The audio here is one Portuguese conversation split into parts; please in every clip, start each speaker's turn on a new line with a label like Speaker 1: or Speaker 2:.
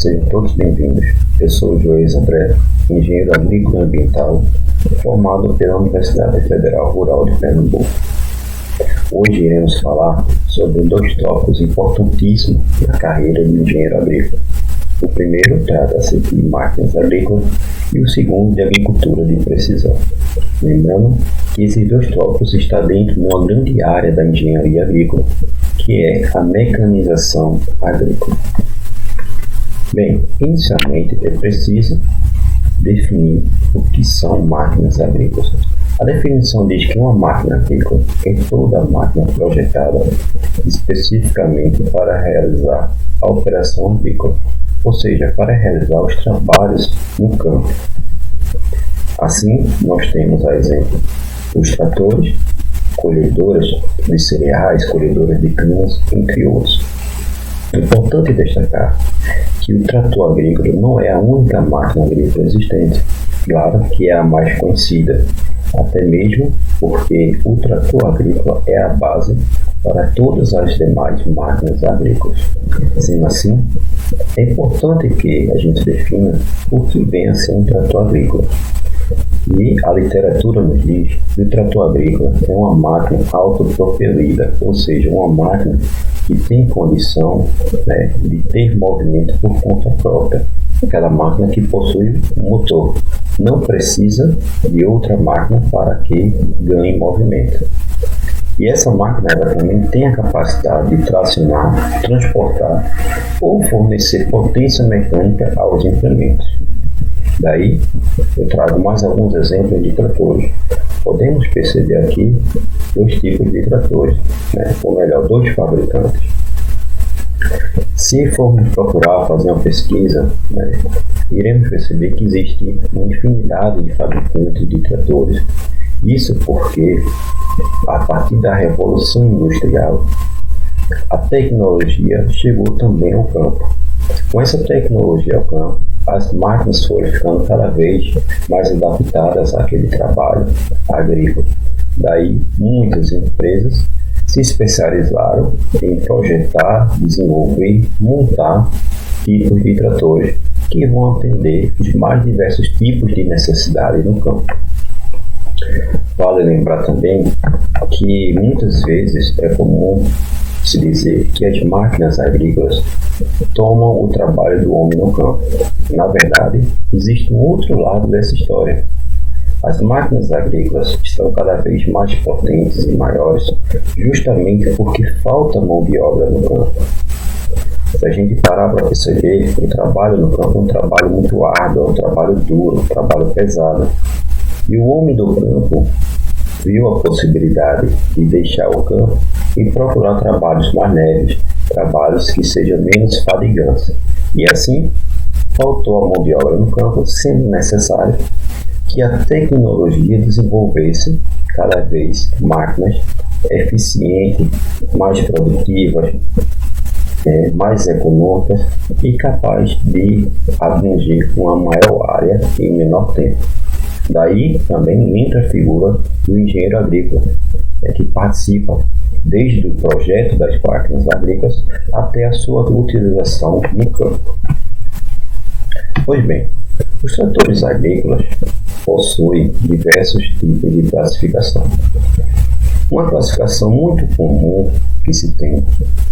Speaker 1: Sejam todos bem-vindos. Eu sou o Joias André, engenheiro agrícola e ambiental, formado pela Universidade Federal Rural de Pernambuco. Hoje iremos falar sobre dois tópicos importantíssimos na carreira do engenheiro agrícola. O primeiro trata-se de máquinas agrícolas e o segundo de agricultura de precisão. Lembrando que esses dois tópicos estão dentro de uma grande área da engenharia agrícola, que é a mecanização agrícola. Bem, inicialmente é preciso definir o que são máquinas agrícolas. A definição diz que uma máquina agrícola é toda máquina projetada especificamente para realizar a operação agrícola, ou seja, para realizar os trabalhos no campo. Assim, nós temos, a exemplo, os tratores, colhedoras de cereais, colhedoras de canas, entre outros. É importante destacar que o trator agrícola não é a única máquina agrícola existente. Claro que é a mais conhecida, até mesmo porque o trator agrícola é a base para todas as demais máquinas agrícolas. Sendo assim, é importante que a gente defina o que vem a ser um trator agrícola. E a literatura nos diz que o trator agrícola é uma máquina autopropelida, ou seja, uma máquina que tem condição de ter movimento por conta própria. Aquela máquina que possui um motor, não precisa de outra máquina para que ganhe movimento. E essa máquina ela também tem a capacidade de tracionar, transportar ou fornecer potência mecânica aos implementos. Daí, eu trago mais alguns exemplos de tratores. Podemos perceber aqui dois tipos de tratores, ou melhor, dois fabricantes. Se formos procurar fazer uma pesquisa, iremos perceber que existe uma infinidade de fabricantes de tratores. Isso porque, a partir da Revolução Industrial, a tecnologia chegou também ao campo. Com essa tecnologia ao campo, as máquinas foram ficando cada vez mais adaptadas àquele trabalho agrícola. Daí, muitas empresas se especializaram em projetar, desenvolver, montar tipos de tratores que vão atender os mais diversos tipos de necessidade no campo. Vale lembrar também que muitas vezes é comum se dizer que as máquinas agrícolas tomam o trabalho do homem no campo. Na verdade, existe um outro lado dessa história. As máquinas agrícolas estão cada vez mais potentes e maiores, justamente porque falta mão de obra no campo. Se a gente parar para perceber, o trabalho no campo é um trabalho muito árduo, é um trabalho duro, um trabalho pesado. E o homem do campo viu a possibilidade de deixar o campo e procurar trabalhos mais leves, trabalhos que sejam menos fadigantes. E assim, faltou a mão de obra no campo, sendo necessário que a tecnologia desenvolvesse cada vez máquinas eficientes, mais produtivas, mais econômicas e capazes de abranger uma maior área em menor tempo. Daí também entra a figura do engenheiro agrícola, que participa desde o projeto das máquinas agrícolas até a sua utilização no campo. Pois bem, os tratores agrícolas possuem diversos tipos de classificação. Uma classificação muito comum que se tem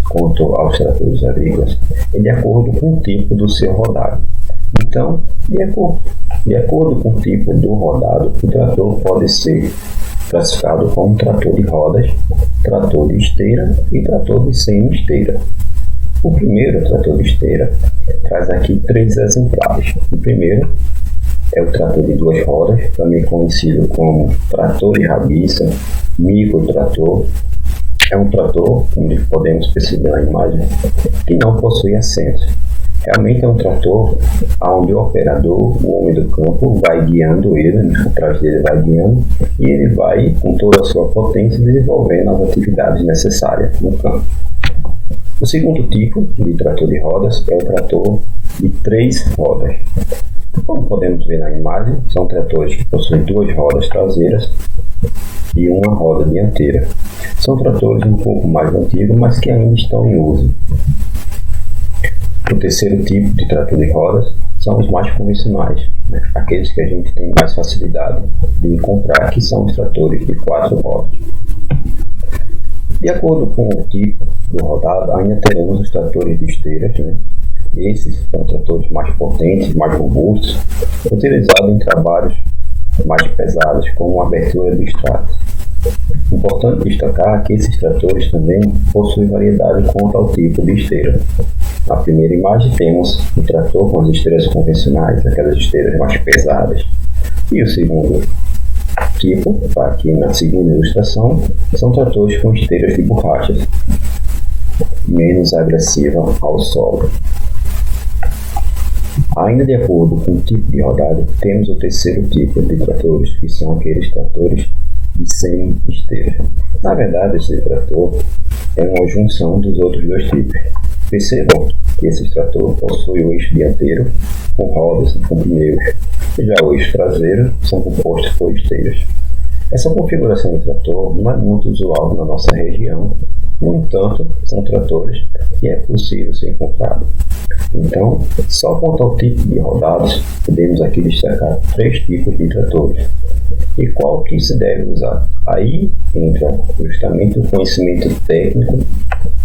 Speaker 1: quanto aos tratores agrícolas é de acordo com o tipo do seu rodado. Então, de acordo com o tipo do rodado, o trator pode ser classificado como trator de rodas, trator de esteira e trator de semi-esteira. O primeiro, trator de esteira, traz aqui 3 exemplares. O primeiro é o trator de 2 rodas, também conhecido como trator de rabiça, microtrator. É um trator, como podemos perceber na imagem, que não possui assentos. Realmente é um trator onde o operador, o homem do campo, vai guiando ele, atrás dele vai guiando, e ele vai, com toda a sua potência, desenvolvendo as atividades necessárias no campo. O segundo tipo de trator de rodas é o trator de 3 rodas. Como podemos ver na imagem, são tratores que possuem 2 rodas traseiras e uma roda dianteira. São tratores um pouco mais antigos, mas que ainda estão em uso. O terceiro tipo de trator de rodas são os mais convencionais, né? Aqueles que a gente tem mais facilidade de encontrar, que são os tratores de 4 rodas. De acordo com o tipo do rodado, ainda teremos os tratores de esteiras, né? Esses são tratores mais potentes, mais robustos, utilizados em trabalhos mais pesados, como a abertura de estradas. Importante destacar que esses tratores também possuem variedade quanto ao tipo de esteira. Na primeira imagem temos o trator com as esteiras convencionais, aquelas esteiras mais pesadas. E o segundo tipo, está aqui na segunda ilustração, são tratores com esteiras de borrachas, menos agressiva ao solo. Ainda de acordo com o tipo de rodada, temos o terceiro tipo de tratores, que são aqueles tratores de semi-esteira. Na verdade, esse trator é uma junção dos outros dois tipos. Percebam que esse trator possui o eixo dianteiro com rodas e com pneus, e já o eixo traseiro são compostos por esteiras. Essa configuração de trator não é muito usual na nossa região, no entanto, são tratores que é possível ser encontrado. Então, só quanto ao tipo de rodados, podemos aqui destacar 3 tipos de tratores. E qual que se deve usar? Aí entra justamente o conhecimento técnico,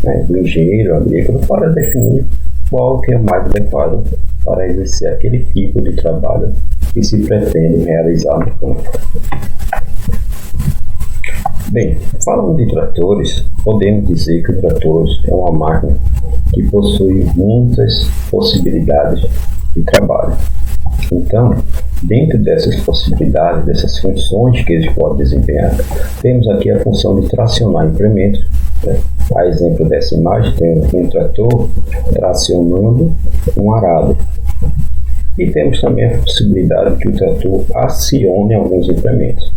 Speaker 1: né, do engenheiro agrícola para definir qual que é mais adequado para exercer aquele tipo de trabalho que se pretende realizar no campo. Bem, falando de tratores, podemos dizer que o trator é uma máquina que possui muitas possibilidades de trabalho. Então, dentro dessas possibilidades, dessas funções que eles podem desempenhar, temos aqui a função de tracionar implementos, né? A exemplo dessa imagem, temos um trator tracionando um arado. E temos também a possibilidade que o trator acione alguns implementos.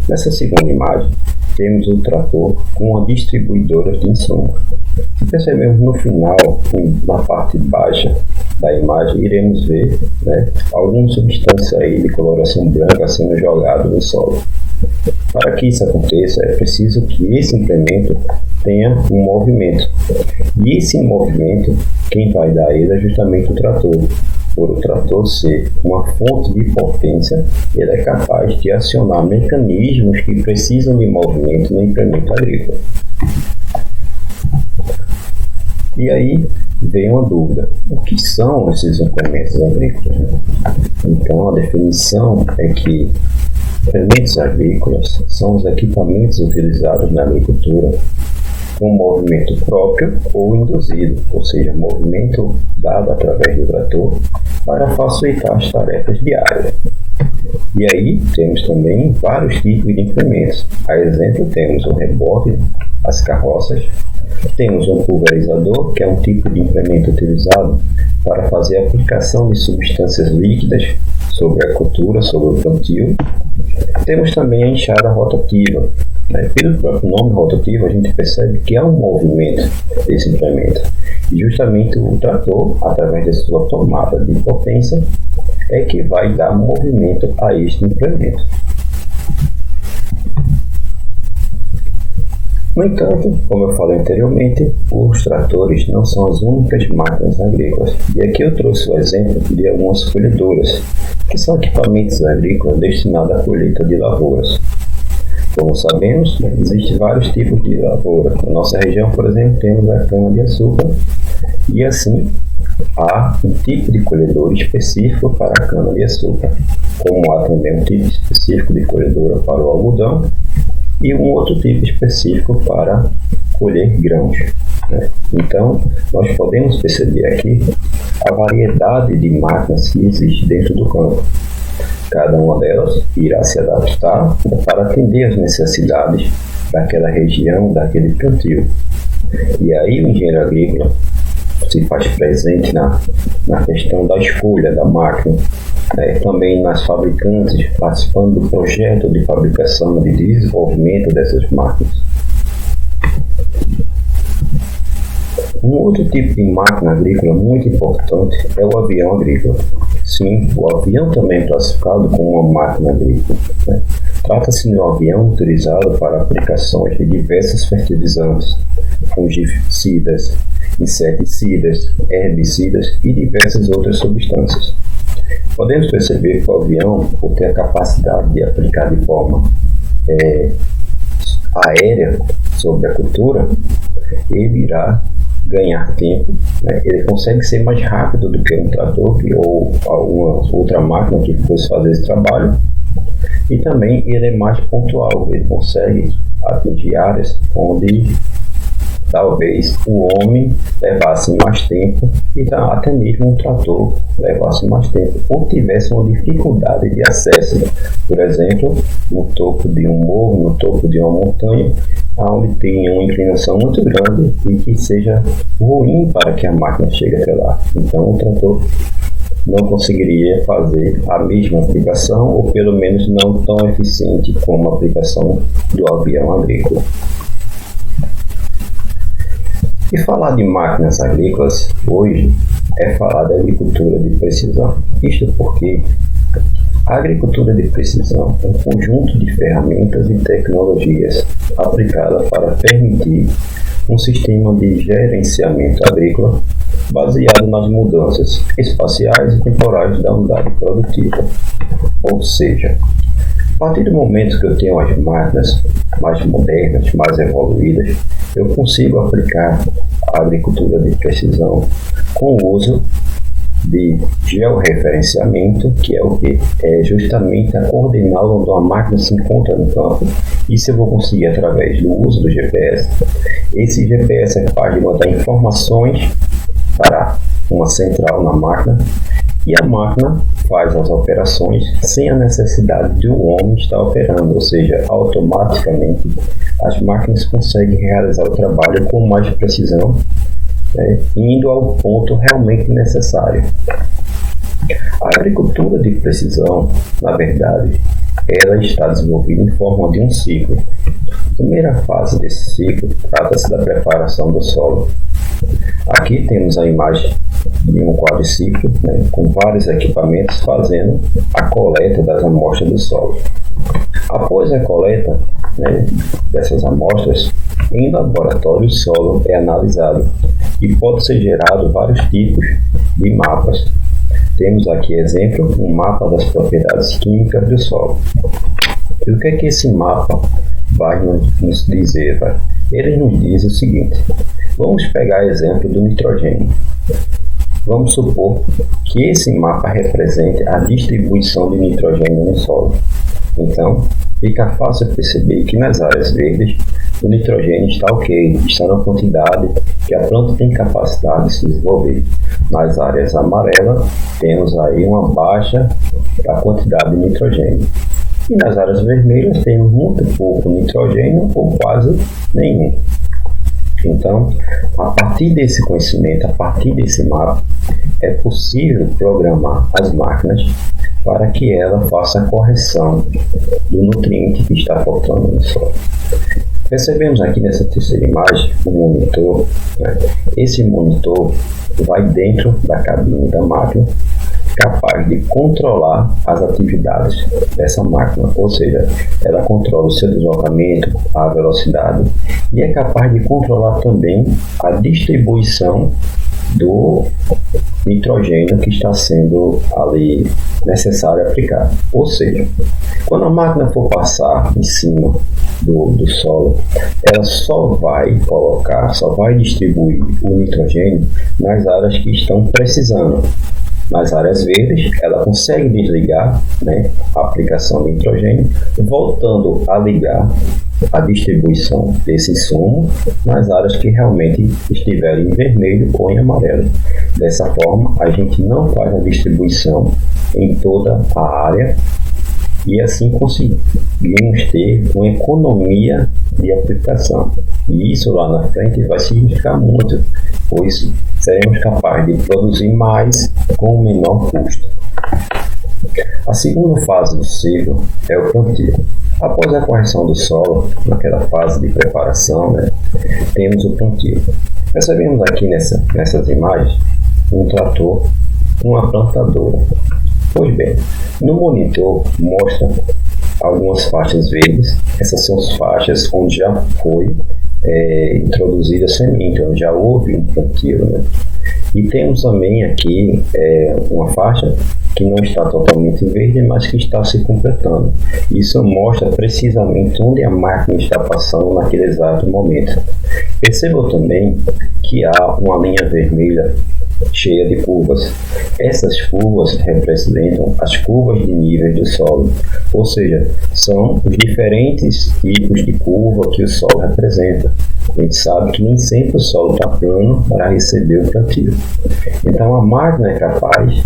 Speaker 1: Nessa segunda imagem, temos o trator com a distribuidora de insumos. Se percebemos no final, na parte baixa da imagem, iremos ver, né, alguma substância aí de coloração branca sendo jogada no solo. Para que isso aconteça, é preciso que esse implemento tenha um movimento. E esse movimento, quem vai dar ele é justamente o trator. Por o trator ser uma fonte de potência, ele é capaz de acionar mecanismos que precisam de movimento no implemento agrícola. E aí vem uma dúvida: o que são esses implementos agrícolas? Então, a definição é que implementos agrícolas são os equipamentos utilizados na agricultura com movimento próprio ou induzido, ou seja, movimento dado através do trator para facilitar as tarefas diárias. E aí temos também vários tipos de implementos. A exemplo, temos o reboque, as carroças, temos um pulverizador, que é um tipo de implemento utilizado para fazer a aplicação de substâncias líquidas sobre a cultura, sobre o plantio. Temos também a enxada rotativa. Pelo próprio nome rotativo, a gente percebe que há um movimento desse implemento. E justamente o trator, através de sua tomada de potência, é que vai dar movimento a este implemento. No entanto, como eu falei anteriormente, os tratores não são as únicas máquinas agrícolas. E aqui eu trouxe o exemplo de algumas colhedoras, que são equipamentos agrícolas destinados à colheita de lavouras. Como sabemos, existem vários tipos de lavoura. Na nossa região, por exemplo, temos a cana-de-açúcar, e assim há um tipo de colhedor específico para a cana-de-açúcar, como há também um tipo específico de colhedora para o algodão e um outro tipo específico para colher grãos, né? Então, nós podemos perceber aqui a variedade de máquinas que existe dentro do campo. Cada uma delas irá se adaptar para atender às necessidades daquela região, daquele plantio. E aí o engenheiro agrícola se faz presente na questão da escolha da máquina, também nas fabricantes, participando do projeto de fabricação, de desenvolvimento dessas máquinas. Um outro tipo de máquina agrícola muito importante é o avião agrícola. Sim, o avião também é classificado como uma máquina agrícola, né? Trata-se de um avião utilizado para aplicações de diversos fertilizantes, fungicidas inseticidas, herbicidas e diversas outras substâncias. Podemos perceber que o avião, por ter a capacidade de aplicar de forma aérea sobre a cultura, ele irá ganhar tempo, né? Ele consegue ser mais rápido do que um trator ou alguma outra máquina que fosse fazer esse trabalho, e também ele é mais pontual, ele consegue atingir áreas onde talvez o homem levasse mais tempo e até mesmo um trator levasse mais tempo ou tivesse uma dificuldade de acesso, por exemplo, no topo de um morro, no topo de uma montanha, onde tem uma inclinação muito grande e que seja ruim para que a máquina chegue até lá. Então o trator não conseguiria fazer a mesma aplicação, ou pelo menos não tão eficiente como a aplicação do avião agrícola. E falar de máquinas agrícolas hoje é falar da agricultura de precisão. Isto porque a agricultura de precisão é um conjunto de ferramentas e tecnologias aplicadas para permitir um sistema de gerenciamento agrícola baseado nas mudanças espaciais e temporais da unidade produtiva. Ou seja, a partir do momento que eu tenho as máquinas mais modernas, mais evoluídas, eu consigo aplicar a agricultura de precisão com o uso de georreferenciamento, que é o que? É justamente a coordenada onde uma máquina se encontra no campo. Isso eu vou conseguir através do uso do GPS. Esse GPS é capaz de mandar informações para uma central na máquina, e a máquina faz as operações sem a necessidade de um homem estar operando, ou seja, automaticamente as máquinas conseguem realizar o trabalho com mais precisão, né, indo ao ponto realmente necessário. A agricultura de precisão, na verdade, ela está desenvolvida em forma de um ciclo. A primeira fase desse ciclo trata-se da preparação do solo. Aqui temos a imagem de um quadriciclo, né, com vários equipamentos fazendo a coleta das amostras do solo. Após a coleta, né, dessas amostras, em laboratório o solo é analisado e pode ser gerado vários tipos de mapas. Temos aqui exemplo, um mapa das propriedades químicas do solo. E o que é que esse mapa vai nos dizer? Ele nos diz o seguinte: vamos pegar exemplo do nitrogênio. Vamos supor que esse mapa represente a distribuição de nitrogênio no solo. Então, fica fácil perceber que nas áreas verdes o nitrogênio está ok, está na quantidade que a planta tem capacidade de se desenvolver. Nas áreas amarelas, temos aí uma baixa da quantidade de nitrogênio. E nas áreas vermelhas, temos muito pouco nitrogênio ou quase nenhum. Então, a partir desse conhecimento, a partir desse mapa, é possível programar as máquinas para que ela faça a correção do nutriente que está faltando no solo. Percebemos aqui nessa terceira imagem um monitor, né? Esse monitor vai dentro da cabine da máquina, capaz de controlar as atividades dessa máquina, ou seja, ela controla o seu deslocamento, a velocidade, e é capaz de controlar também a distribuição do nitrogênio que está sendo ali necessário aplicar. Ou seja, quando a máquina for passar em cima do solo, ela só vai distribuir o nitrogênio nas áreas que estão precisando. Nas áreas verdes, ela consegue desligar, né, a aplicação de nitrogênio, voltando a ligar a distribuição desse insumo nas áreas que realmente estiverem em vermelho ou em amarelo. Dessa forma, a gente não faz a distribuição em toda a área e assim conseguimos ter uma economia de aplicação. E isso lá na frente vai significar muito, pois seremos capazes de produzir mais com o menor custo. A segunda fase do ciclo é o plantio. Após a correção do solo, naquela fase de preparação, né, temos o plantio. Percebemos aqui nessas imagens um trator, uma plantadora. Pois bem, no monitor mostra algumas faixas verdes. Essas são as faixas onde já foi introduzida semente, onde já houve um plantio, né? E temos também aqui uma faixa que não está totalmente verde, mas que está se completando. Isso mostra precisamente onde a máquina está passando naquele exato momento. Percebam também que há uma linha vermelha cheia de curvas. Essas curvas representam as curvas de nível do solo, ou seja, são os diferentes tipos de curva que o solo representa. A gente sabe que nem sempre o solo está plano para receber o plantio. Então a máquina é capaz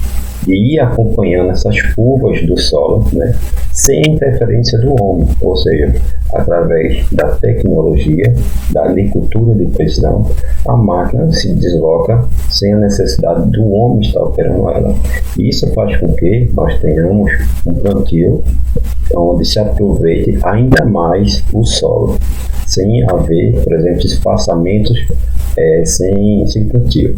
Speaker 1: de ir acompanhando essas curvas do solo, né, sem interferência do homem, ou seja, através da tecnologia, da agricultura de precisão, a máquina se desloca sem a necessidade do homem estar operando ela. E isso faz com que nós tenhamos um plantio onde se aproveite ainda mais o solo, sem haver, por exemplo, espaçamentos sem plantio.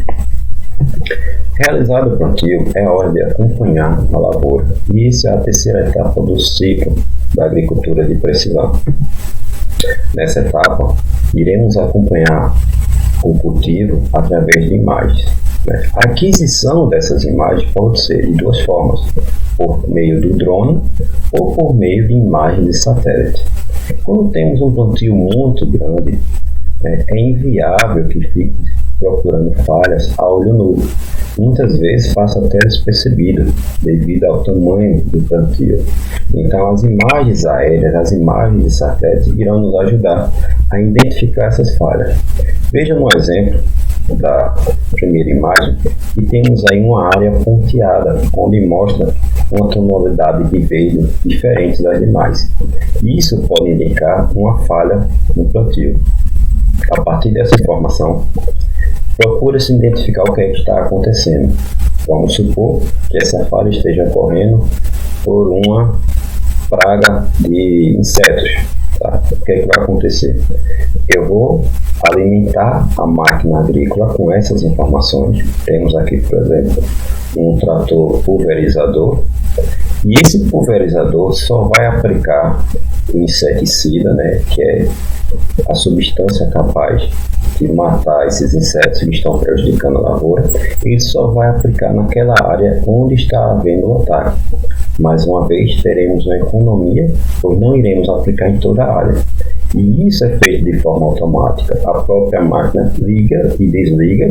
Speaker 1: Realizado o plantio, é hora de acompanhar a lavoura, e isso é a terceira etapa do ciclo da agricultura de precisão. Nessa etapa, iremos acompanhar o cultivo através de imagens. A aquisição dessas imagens pode ser de duas formas, por meio do drone ou por meio de imagens de satélite. Quando temos um plantio muito grande, é inviável que fique procurando falhas a olho nu. Muitas vezes passa até despercebido devido ao tamanho do plantio. Então as imagens aéreas, as imagens de satélite irão nos ajudar a identificar essas falhas. Veja no exemplo da primeira imagem e temos aí uma área ponteada onde mostra uma tonalidade de verde diferente das demais. Isso pode indicar uma falha no plantio. A partir dessa informação, procura-se identificar o que é que está acontecendo. Vamos supor que essa falha esteja ocorrendo por uma praga de insetos. Tá? O que é que vai acontecer? Eu vou alimentar a máquina agrícola com essas informações. Temos aqui, por exemplo, um trator pulverizador. E esse pulverizador só vai aplicar o inseticida, né, que é a substância capaz de matar esses insetos que estão prejudicando a lavoura. Ele só vai aplicar naquela área onde está havendo o ataque. Mais uma vez, teremos uma economia, pois não iremos aplicar em toda a área. E isso é feito de forma automática. A própria máquina liga e desliga,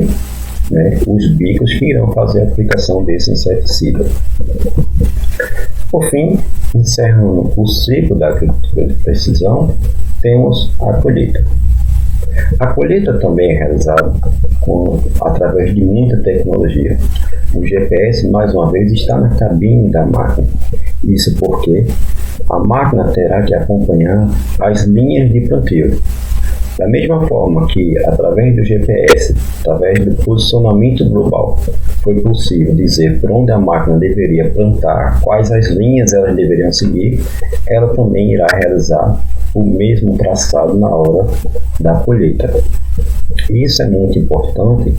Speaker 1: né, os bicos que irão fazer a aplicação desse inseticida. Por fim, encerrando o ciclo da agricultura de precisão, temos a colheita. A colheita também é realizada através de muita tecnologia. O GPS, mais uma vez, está na cabine da máquina. Isso porque a máquina terá que acompanhar as linhas de plantio. Da mesma forma que, através do GPS, através do posicionamento global, foi possível dizer por onde a máquina deveria plantar, quais as linhas elas deveriam seguir, ela também irá realizar o mesmo traçado na hora da colheita. Isso é muito importante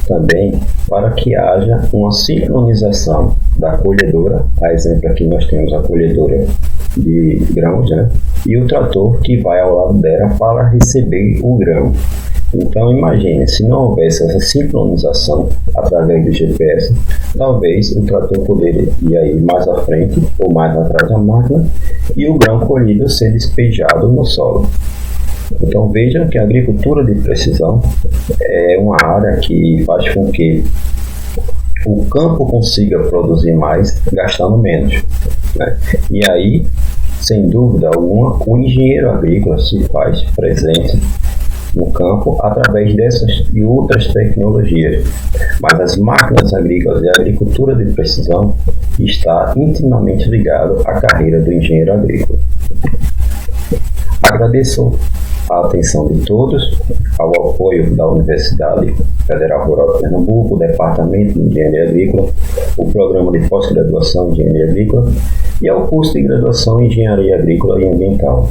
Speaker 1: também para que haja uma sincronização da colhedora. A exemplo aqui nós temos a colhedora de grãos, né? E o trator que vai ao lado dela para receber o grão. Então imagine, se não houvesse essa sincronização através do GPS, talvez o trator poderia ir aí mais à frente ou mais atrás da máquina e o grão colhido ser despejado no solo. Então vejam que a agricultura de precisão é uma área que faz com que o campo consiga produzir mais gastando menos, né? E aí, sem dúvida alguma, o engenheiro agrícola se faz presente no campo através dessas e outras tecnologias. Mas as máquinas agrícolas e a agricultura de precisão está intimamente ligado à carreira do engenheiro agrícola. Agradeço a atenção de todos, ao apoio da Universidade Federal Rural de Pernambuco, o Departamento de Engenharia Agrícola, o Programa de Pós-Graduação em Engenharia Agrícola e ao curso de Graduação em Engenharia Agrícola e Ambiental.